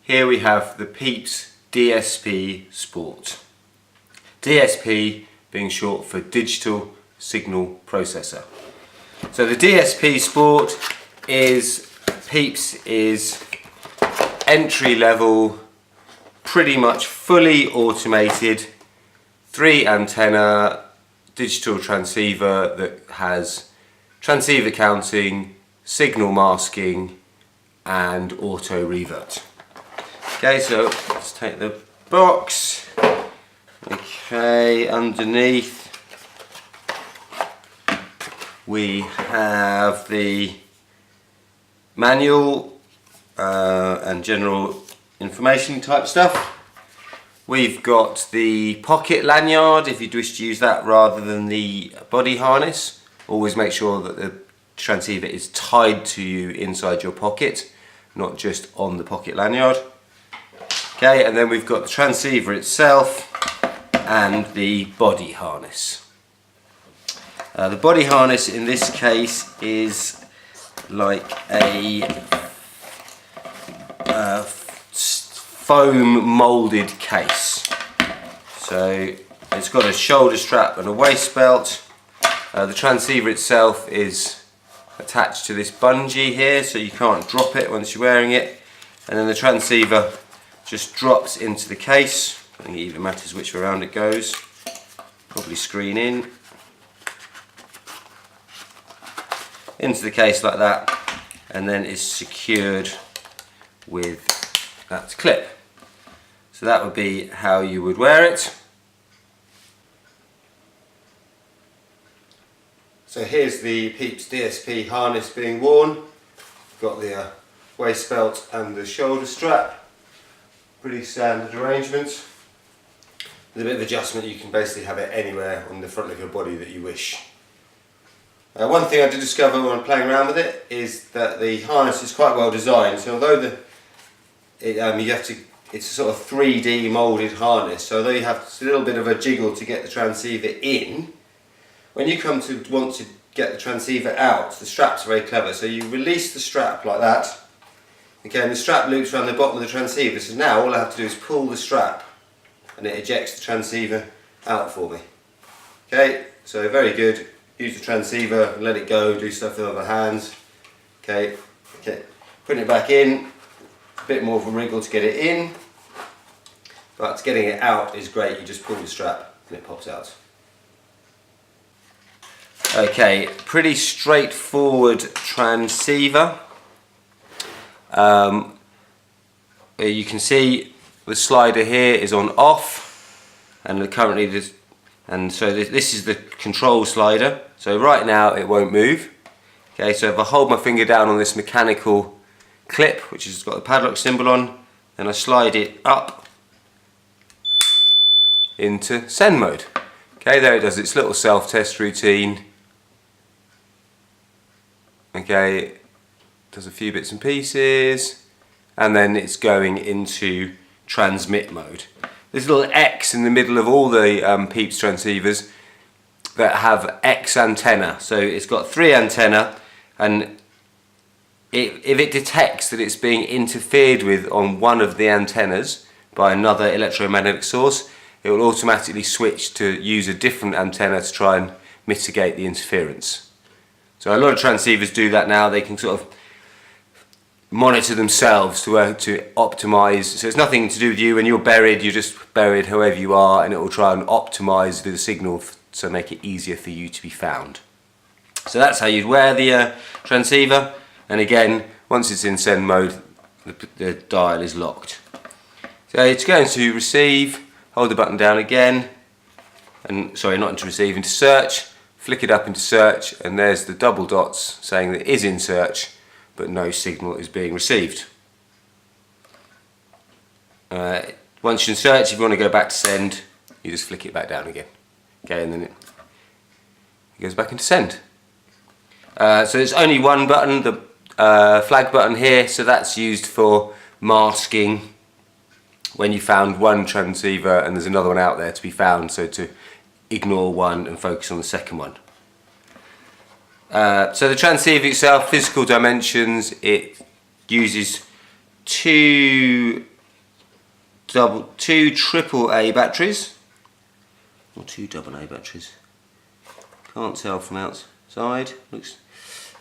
Here we have the Pieps DSP Sport. DSP being short for Digital Signal Processor. So the DSP Sport is Pieps is entry level, pretty much fully automated 3 antenna digital transceiver that has transceiver counting, signal masking and auto revert. Okay, so let's take the box. Okay, underneath we have the manual and general information type stuff. We've got the pocket lanyard if you wish to use that rather than the body harness. Always make sure that the transceiver is tied to you inside your pocket, not just on the pocket lanyard. Okay, and then we've got the transceiver itself and the body harness. The body harness in this case is like a foam moulded case. So it's got a shoulder strap and a waist belt. The transceiver itself is attached to this bungee here, so you can't drop it once you're wearing it. And then the transceiver just drops into the case. I think it even matters which way around it goes. Probably screen in. Into the case like that, and then is secured with that clip. So that would be how you would wear it. So here's the Pieps DSP harness being worn. Got the waist belt and the shoulder strap. Pretty standard arrangement. With a bit of adjustment, you can basically have it anywhere on the front of your body that you wish. One thing I did discover when playing around with it is that the harness is quite well designed. So although it's a sort of 3D moulded harness, so although you have a little bit of a jiggle to get the transceiver in, when you come to want to get the transceiver out, the strap's very clever. So you release the strap like that. Again, the strap loops around the bottom of the transceiver, so now all I have to do is pull the strap and it ejects the transceiver out for me. Okay, so very good. Use the transceiver, let it go, do stuff with other hands. Okay, putting it back in, a bit more of a wriggle to get it in, but getting it out is great. You just pull the strap and it pops out. Okay, pretty straightforward transceiver. You can see the slider here is on off, and currently this is the control slider. So right now it won't move. Okay, so if I hold my finger down on this mechanical clip, which has got the padlock symbol on, then I slide it up into send mode. Okay, there it does its little self-test routine. Okay, does a few bits and pieces, and then it's going into transmit mode. This little X in the middle of all the Pieps transceivers that have X antenna. So it's got 3 antenna, and if it detects that it's being interfered with on one of the antennas by another electromagnetic source, it will automatically switch to use a different antenna to try and mitigate the interference. So a lot of transceivers do that now. They can sort of monitor themselves to optimize. So it's nothing to do with you. When you're buried, you're just buried however you are, and it will try and optimize the signal to make it easier for you to be found. So that's how you'd wear the transceiver. And again, once it's in send mode, the dial is locked. So it's going to receive. Hold the button down again, and sorry, not into receive, into search. Flick it up into search, and there's the double dots saying that it is in search, but no signal is being received. Once you're in search, if you want to go back to send, you just flick it back down again. Okay, and then it goes back into send. So there's only one button, the flag button here, so that's used for masking when you found one transceiver and there's another one out there to be found, so to ignore one and focus on the second one. So the transceiver itself, physical dimensions, it uses 2 two AAA batteries, or two AA batteries. Can't tell from outside.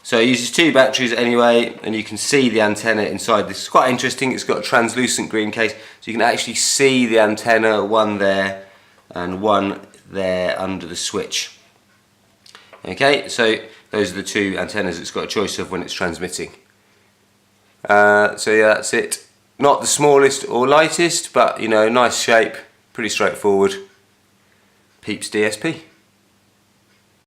So it uses two batteries anyway, and you can see the antenna inside. This is quite interesting. It's got a translucent green case, so you can actually see the antenna, one there and one there under the switch. Okay, so those are the two antennas it's got a choice of when it's transmitting. So yeah, that's it. Not the smallest or lightest, but you know, nice shape, pretty straightforward. Pieps DSP.